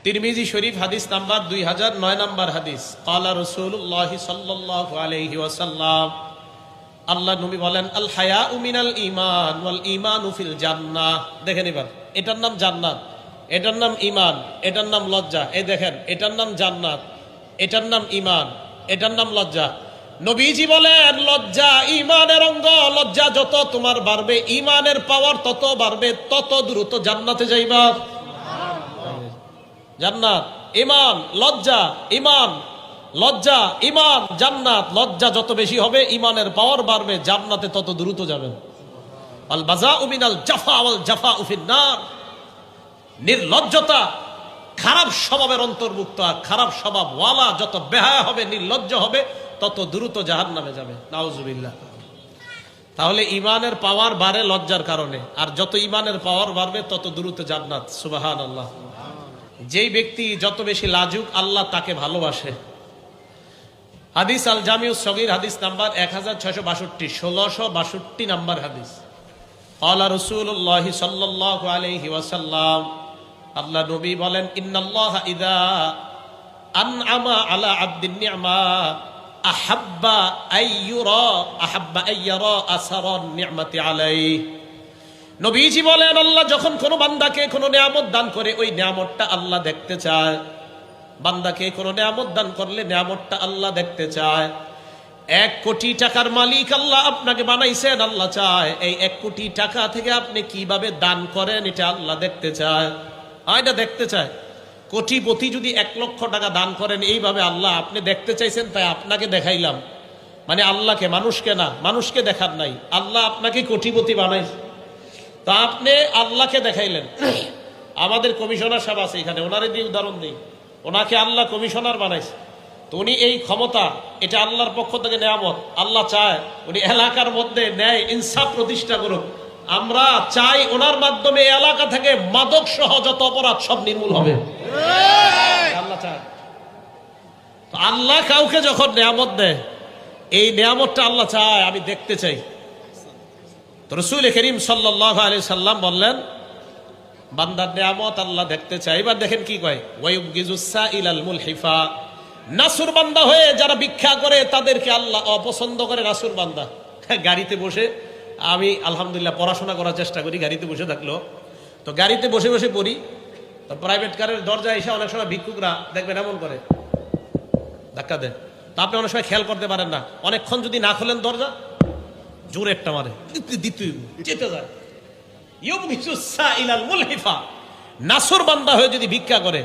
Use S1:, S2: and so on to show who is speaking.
S1: তিরমিজি শরীফ হাদিস number 2009 number হাদিস। ক্বালা রাসূলুল্লাহ সাল্লাল্লাহু আলাইহি ওয়াসাল্লাম, আল্লাহ নবী বলেন, আল হায়াউ মিনাল ঈমান ওয়াল ঈমানু ফিল জান্নাহ। দেখেন এবার, এটার নাম জান্নাত, এটার নাম ঈমান, এটার নাম লজ্জা। এই দেখেন, এটার নাম জান্নাত, এটার নাম ঈমান, এটার নাম লজ্জা। নবীজি বলেন, লজ্জা ঈমানের অঙ্গ। লজ্জা যত তোমার বাড়বে, ঈমানের পাওয়ার তত বাড়বে, তত দ্রুত জান্নাতে যাইবা। জান্নাত, ঈমান, লজ্জা, ঈমান, লজ্জা, ঈমান, জান্নাত। লজ্জা যত বেশি হবে, ঈমানের পাওয়ার বাড়বে, জান্নাতে তত দ্রুত যাবেন। আল বাযাউ মিনাল জাফা ওয়াল জাফাউ ফিন নার। নির্লজ্জতা খারাপ স্বভাবের অন্তর্ভুক্ত, আর খারাপ স্বভাব ওয়ালা যত বেহায়া হবে, নির্লজ্জ হবে, তত দ্রুত জাহান্নামে যাবে। নাউজুবিল্লাহ। তাহলে ঈমানের পাওয়ার বাড়ে লজ্জার কারণে, আর যত ঈমানের পাওয়ার বাড়বে তত দ্রুত জান্নাত। সুবহানাল্লাহ। যেই ব্যক্তি যত বেশি লাজুক, আল্লাহ তাকে ভালোবাসে। হাদিস আল জামিউস সগীর হাদিস নাম্বার 1662, 1662 নাম্বার হাদিস। ক্বালা রাসূলুল্লাহ সাল্লাল্লাহু আলাইহি ওয়াসাল্লাম, আল্লাহ নবী বলেন, ইন্নাল্লাহা ইযা আনআমা আলা আবদিন নি'মা আহাব্বা আইয়ুরা আসারান নি'মাতি আলাইহি। নবীজি বলেন, আল্লাহ যখন কোনো বান্দাকে কোনো নিয়ামত দান করে, ওই নিয়ামতটা আল্লাহ দেখতে চায়। বান্দাকে কোনো নিয়ামত দান করলে নিয়ামতটা আল্লাহ দেখতে চায়। 1 কোটি টাকার মালিক আল্লাহ আপনাকে বানাইছেন, আল্লাহ চায় এই 1 কোটি টাকা থেকে আপনি কিভাবে দান করেন, এটা আল্লাহ দেখতে চায়। এটা দেখতে চায়। কোটিপতি যদি 1 লক্ষ টাকা দান করেন, এইভাবে আল্লাহ আপনি দেখতে চাইছেন, তাই আপনাকে দেখাইলাম। মানে আল্লাহকে, মানুষকে না, মানুষকে দেখার নাই, আল্লাহ আপনাকে কোটিপতি বানাইছে, তা আপনি আল্লাহকে দেখাইলেন। আমাদের কমিশনার সাহেব আছে এখানে, ওনারে দিয়ে উদাহরণ দিই। ওনাকে আল্লাহ কমিশনার বানাইছে, তো উনি এই ক্ষমতা, এটা আল্লাহর পক্ষ থেকে নিয়ামত। আল্লাহ চায় উনি এলাকার মধ্যে ন্যায় ইনসাফ প্রতিষ্ঠা করুক। আমরা চাই ওনার মাধ্যমে এই এলাকা থেকে মাদক সহ যত অপরাধ সব নির্মূল হবে। আল্লাহ চায়। তো আল্লাহ কাউকে যখন নিয়ামত দেয়, এই নিয়ামতটা আল্লাহ চায় আমি দেখতে চাই। তো রাসূল করিম সাল্লাল্লাহু আলাইহি সাল্লাম বললেন, বান্দার নিয়ামত আল্লাহ দেখতে চায়। এবার দেখেন কি কয়, ওয়ায়ুবগিজুস সাইলাল মুলহিফা। নাসুর বান্দা হয়ে যারা ভিক্ষা করে, তাদেরকে আল্লাহ অপছন্দ করে। নাসুর বান্দা। গাড়িতে বসে, আমি আলহামদুলিল্লাহ পড়াশোনা করার চেষ্টা করি, গাড়িতে বসে থাকলো, তো গাড়িতে বসে বসে পড়ি, তো প্রাইভেট কারের দরজা এসে অনেক সময় ভিক্ষুকরা দেখবেন এমন করে, ধাক্কা দেন। তা আপনি অনেক সময় খেয়াল করতে পারেন না, অনেকক্ষণ যদি না খোলেন দরজা, জোরে একটা মারে, যেতে যায়। ইউবগিজুস সাইলাল মুলহিফা। নাসুর বান্দা হয়ে যদি ভিক্ষা করে,